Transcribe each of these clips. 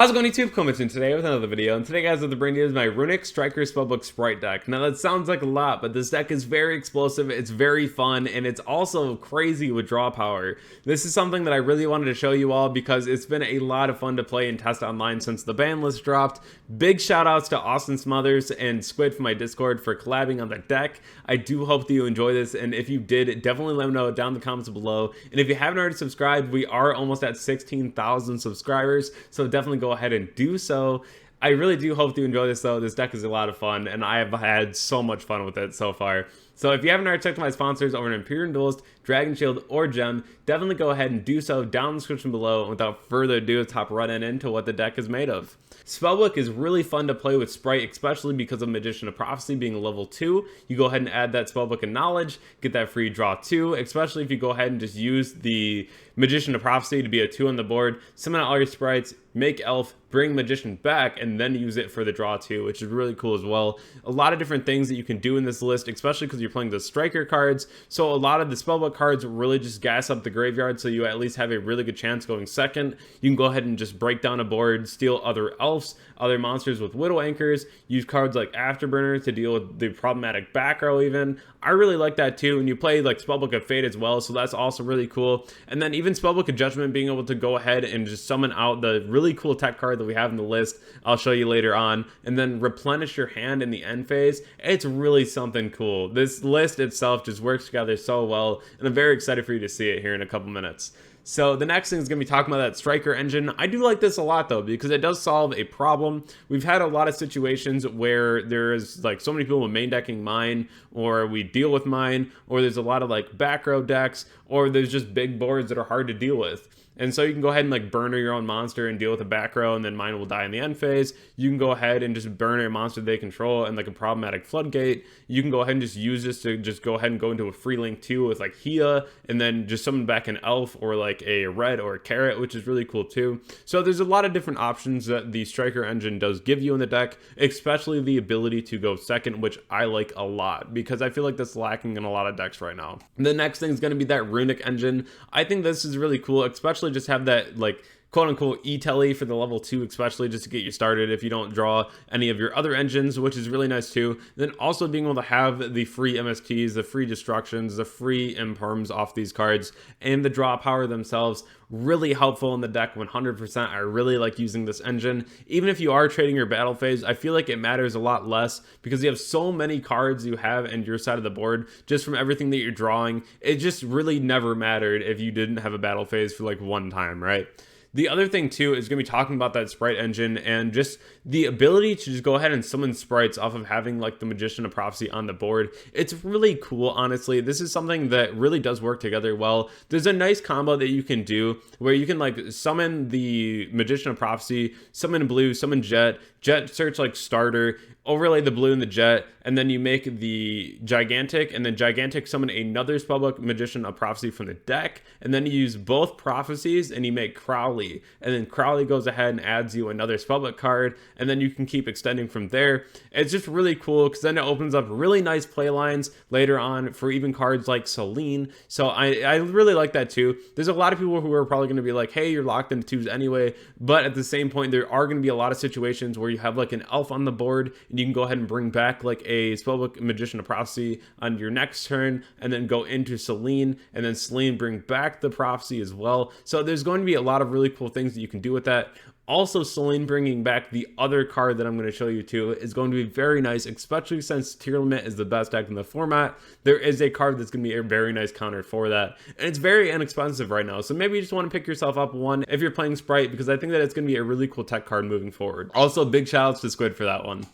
How's it going, YouTube? Coming in today with another video, and today, guys, what the bring you is my Runic Striker Spellbook Spright deck. Now, that sounds like a lot, but this deck is very explosive, it's very fun, and it's also crazy with draw power. This is something that I really wanted to show you all because it's been a lot of fun to play and test online since the ban list dropped. Big shout outs to Austin Smothers and Squid from my Discord for collabing on the deck. I do hope that you enjoy this, and if you did, definitely let me know down in the comments below. And if you haven't already subscribed, we are almost at 16,000 subscribers, so definitely go ahead and do so. I really do hope you enjoy this though. This deck is a lot of fun and I have had so much fun with it so far. So if you haven't already checked out my sponsors over in Imperial Duelist, Dragon Shield, or Gem, definitely go ahead and do so down in the description below. And without further ado, let's hop right into what the deck is made of. Spellbook is really fun to play with Spright, especially because of Magician of Prophecy being a level 2. You go ahead and add that Spellbook and Knowledge, get that free draw 2, especially if you go ahead and just use the Magician of Prophecy to be a 2 on the board, summon out all your sprites, make Elf, bring Magician back, and then use it for the draw 2, which is really cool as well. A lot of different things that you can do in this list, especially because you're playing the Striker cards, so a lot of the Spellbook cards really just gas up the graveyard, so you at least have a really good chance going second. You can go ahead and just break down a board, steal other elves, other monsters with Widow Anchors, use cards like Afterburner to deal with the problematic back row even. I really like that too, and you play like Spellbook of Fate as well, so that's also really cool. And then even Spellbook of Judgment being able to go ahead and just summon out the really cool tech card that we have in the list, I'll show you later on, and then replenish your hand in the end phase. It's really something cool. This list itself just works together so well, and I'm very excited for you to see it here in a couple minutes. So the next thing is going to be talking about that Striker engine. I do like this a lot though, because it does solve a problem. We've had a lot of situations where there's like so many people main decking mine, or we deal with mine, or there's a lot of like back row decks, or there's just big boards that are hard to deal with. And so you can go ahead and like burner your own monster and deal with a back row, and then mine will die in the end phase. You can go ahead and just burn a monster they control and like a problematic floodgate. You can go ahead and just use this to just go ahead and go into a free link too with like Hia, and then just summon back an elf or like a red or a carrot, which is really cool too. So there's a lot of different options that the Striker engine does give you in the deck, especially the ability to go second, which I like a lot because I feel like that's lacking in a lot of decks right now. The next thing is going to be that Runic engine. I think this is really cool, especially just have that like quote-unquote e-telly for the level 2, especially just to get you started if you don't draw any of your other engines, which is really nice too. Then also being able to have the free MSTs, the free destructions, the free imperms off these cards, and the draw power themselves, really helpful in the deck 100%. I really like using this engine. Even if you are trading your battle phase, I feel like it matters a lot less because you have so many cards you have in your side of the board just from everything that you're drawing. It just really never mattered if you didn't have a battle phase for like one time, right? The other thing too is going to be talking about that Spright engine and just the ability to just go ahead and summon sprites off of having like the Magician of Prophecy on the board. It's really cool, honestly. This is something that really does work together well. There's a nice combo that you can do where you can like summon the Magician of Prophecy, summon blue, summon Jet search like starter, overlay the blue and the Jet, and then you make the Gigantic, and then Gigantic summon another Spellbook Magician of Prophecy from the deck, and then you use both Prophecies and you make Crowley, and then Crowley goes ahead and adds you another Spellbook card, and then you can keep extending from there. It's just really cool because then it opens up really nice play lines later on for even cards like Selene. So I really like that too. There's a lot of people who are probably going to be like, hey, you're locked into 2s anyway, but at the same point there are going to be a lot of situations where you have like an elf on the board and you can go ahead and bring back like a Spellbook Magician of Prophecy on your next turn, and then go into Selene, and then Selene bring back the Prophecy as well. So there's going to be a lot of really cool things that you can do with that. Also, Selene bringing back the other card that I'm going to show you too is going to be very nice, especially since Tier Limit is the best deck in the format. There is a card that's going to be a very nice counter for that, and it's very inexpensive right now, so maybe you just want to pick yourself up one if you're playing Spright, because I think that it's going to be a really cool tech card moving forward. Also, big shout outs to Squid for that one.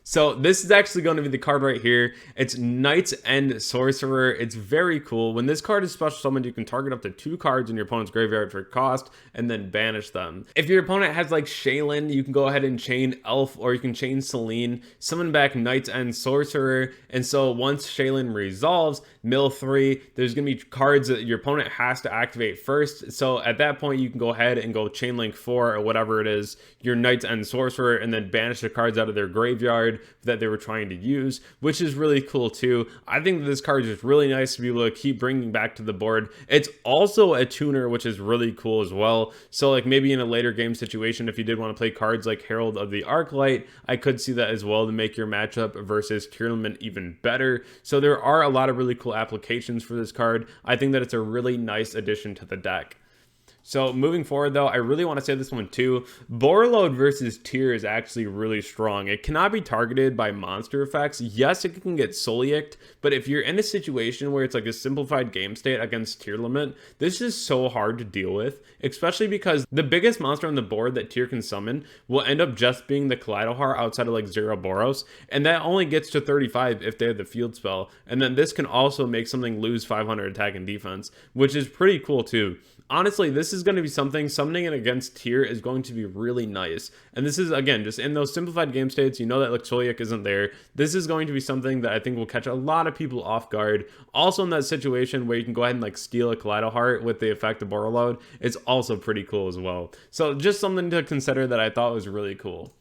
So this is actually going to be the card right here. It's Knight's End Sorcerer. It's very cool. When this card is special summoned, you can target up to 2 cards in your opponent's graveyard for cost and then banish them. If your opponent has like Shaylin, you can go ahead and chain Elf, or you can chain Selene, summon back Knight's End Sorcerer, and so once Shaylin resolves, mill 3, there's going to be cards that your opponent has to activate first. So at that point, you can go ahead and go Chain Link 4 or whatever it is, your Knight's End Sorcerer, and then banish the cards out of their graveyard. board that they were trying to use, which is really cool too. I think that this card is really nice to be able to keep bringing back to the board. It's also a tuner, which is really cool as well. So like maybe in a later game situation, if you did want to play cards like Herald of the Arclight, I could see that as well to make your matchup versus Tearlament even better. So there are a lot of really cool applications for this card. I think that it's a really nice addition to the deck. So moving forward though, I really want to say this one too. Borreload versus Tear is actually really strong. It cannot be targeted by monster effects. Yes, it can get Soliaked, but if you're in a situation where it's like a simplified game state against Tearlament, this is so hard to deal with, especially because the biggest monster on the board that Tear can summon will end up just being the Kaleidohar outside of like Zeraboros, and that only gets to 35 if they have the field spell. And then this can also make something lose 500 attack and defense, which is pretty cool too. Honestly, this is going to be something, summoning it against Tear is going to be really nice. And this is, again, just in those simplified game states, you know that like Soliak isn't there. This is going to be something that I think will catch a lot of people off guard. Also in that situation where you can go ahead and like steal a Kaleidohar with the effect of Borreload, it's also pretty cool as well. So just something to consider that I thought was really cool.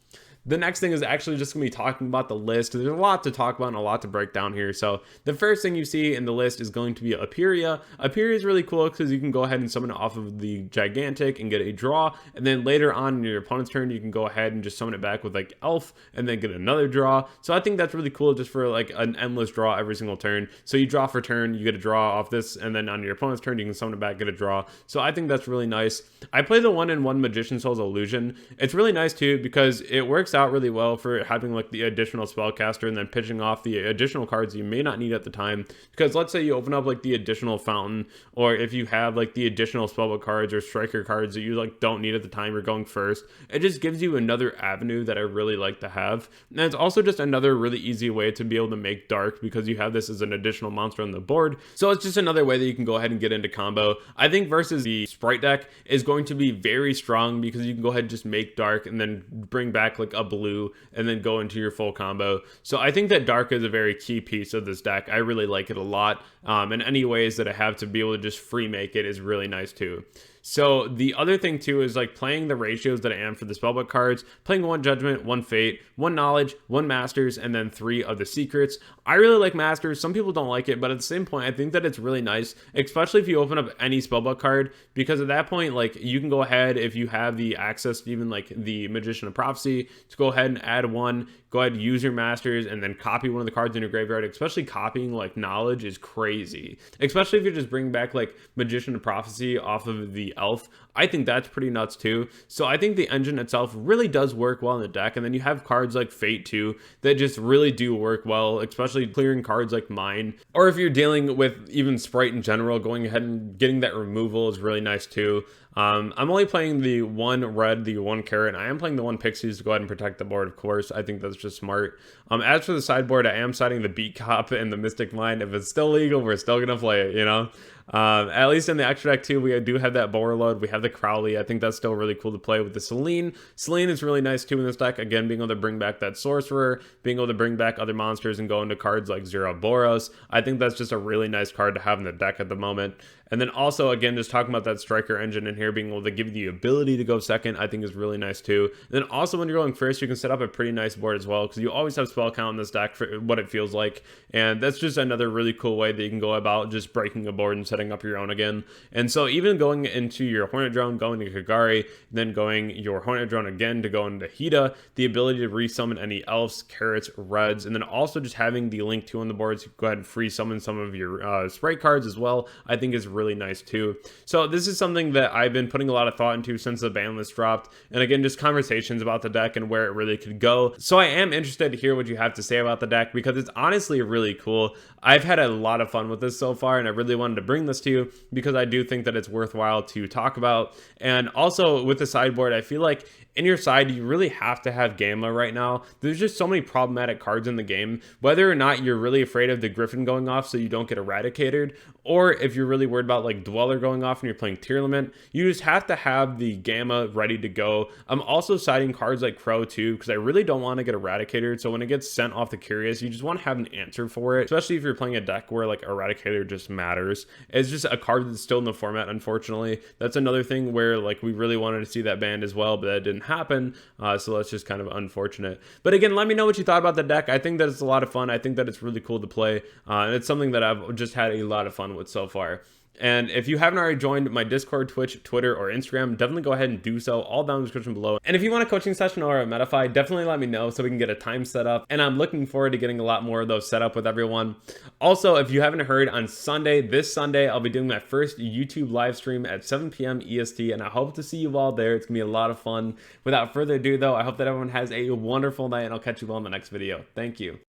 The next thing is actually just going to be talking about the list. There's a lot to talk about and a lot to break down here. So the first thing you see in the list is going to be Aperia. Aperia is really cool because you can go ahead and summon it off of the Gigantic and get a draw. And then later on in your opponent's turn, you can go ahead and just summon it back with like Elf and then get another draw. So I think that's really cool just for like an endless draw every single turn. So you draw for turn, you get a draw off this, and then on your opponent's turn, you can summon it back, get a draw. So I think that's really nice. I play the 1-in-1 Magician Soul's Illusion. It's really nice too because it works out really well for having like the additional spellcaster and then pitching off the additional cards you may not need at the time. Because let's say you open up like the additional fountain, or if you have like the additional spellbook cards or striker cards that you like don't need at the time you're going first, it just gives you another avenue that I really like to have. And it's also just another really easy way to be able to make dark because you have this as an additional monster on the board. So it's just another way that you can go ahead and get into combo. I think versus the Spright deck is going to be very strong because you can go ahead and just make dark and then bring back like a blue and then go into your full combo. So I think that dark is a very key piece of this deck. I really like it a lot. And any ways that I have to be able to just free make it is really nice too. So the other thing too is like playing the ratios that I am for the spellbook cards, playing 1 Judgment, 1 Fate, 1 Knowledge, 1 Masters, and then 3 of the Secrets. I really like Masters. Some people don't like it, but at the same point, I think that it's really nice, especially if you open up any spellbook card, because at that point, like you can go ahead, if you have the access to even like the Magician of Prophecy, to go ahead and add 1, go ahead and use your Masters, and then copy one of the cards in your graveyard. Especially copying like Knowledge is crazy, especially if you're just bringing back like Magician of Prophecy off of the Elf. I think that's pretty nuts too. So I think the engine itself really does work well in the deck. And then you have cards like Fate too that just really do work well, especially clearing cards like Mine. Or if you're dealing with even Spright in general, going ahead and getting that removal is really nice too. I'm only playing the 1 red, the 1 carrot, and I am playing the 1 pixies to go ahead and protect the board, of course. I think that's just smart. As for the sideboard, I am siding the Beat Cop and the Mystic Line. If it's still legal, we're still going to play it, you know? At least in the extra deck too, we do have that Borreload. We have the Crowley. I think that's still really cool to play with the Selene. Selene is really nice too in this deck. Again, being able to bring back that Sorcerer, being able to bring back other monsters and go into cards like Zeraboros. I think that's just a really nice card to have in the deck at the moment. And then also, again, just talking about that striker engine in here, being able to give you the ability to go second, I think is really nice too. And then also when you're going first, you can set up a pretty nice board as well, because you always have spell count in this deck for what it feels like. And that's just another really cool way that you can go about just breaking a board and setting up your own again. And so even going into your Hornet Drone, going to Kagari, then going your Hornet Drone again to go into Hida, the ability to resummon any elves, carrots, reds, and then also just having the Link 2 on the board, so you can go ahead and free summon some of your Sprite cards as well, I think is really nice too. So this is something that I've been putting a lot of thought into since the ban list dropped, and again, just conversations about the deck and where it really could go. So I am interested to hear what you have to say about the deck, because it's honestly really cool. I've had a lot of fun with this so far, and I really wanted to bring this to you because I do think that it's worthwhile to talk about. And also with the sideboard, I feel like in your side, you really have to have Gamma right now. There's just so many problematic cards in the game, whether or not you're really afraid of the Griffin going off so you don't get eradicated, or if you're really worried worried about like Dweller going off and you're playing Tier Limit, you just have to have the Gamma ready to go. I'm also siding cards like Crow too, because I really don't want to get Eradicator. So when it gets sent off the Curious, you just want to have an answer for it, especially if you're playing a deck where like Eradicator just matters. It's just a card that's still in the format, unfortunately. That's another thing where like we really wanted to see that banned as well, but that didn't happen. So that's just kind of unfortunate. But again, let me know what you thought about the deck. I think that it's a lot of fun. I think that it's really cool to play. And it's something that I've just had a lot of fun with so far. And if you haven't already joined my Discord, Twitch, Twitter, or Instagram, definitely go ahead and do so, all down in the description below. And if you want a coaching session or a Metafy, definitely let me know so we can get a time set up. And I'm looking forward to getting a lot more of those set up with everyone. Also, if you haven't heard, on Sunday, this Sunday, I'll be doing my first YouTube live stream at 7 p.m. EST, and I hope to see you all there. It's gonna be a lot of fun. Without further ado, though, I hope that everyone has a wonderful night, and I'll catch you all in the next video. Thank you.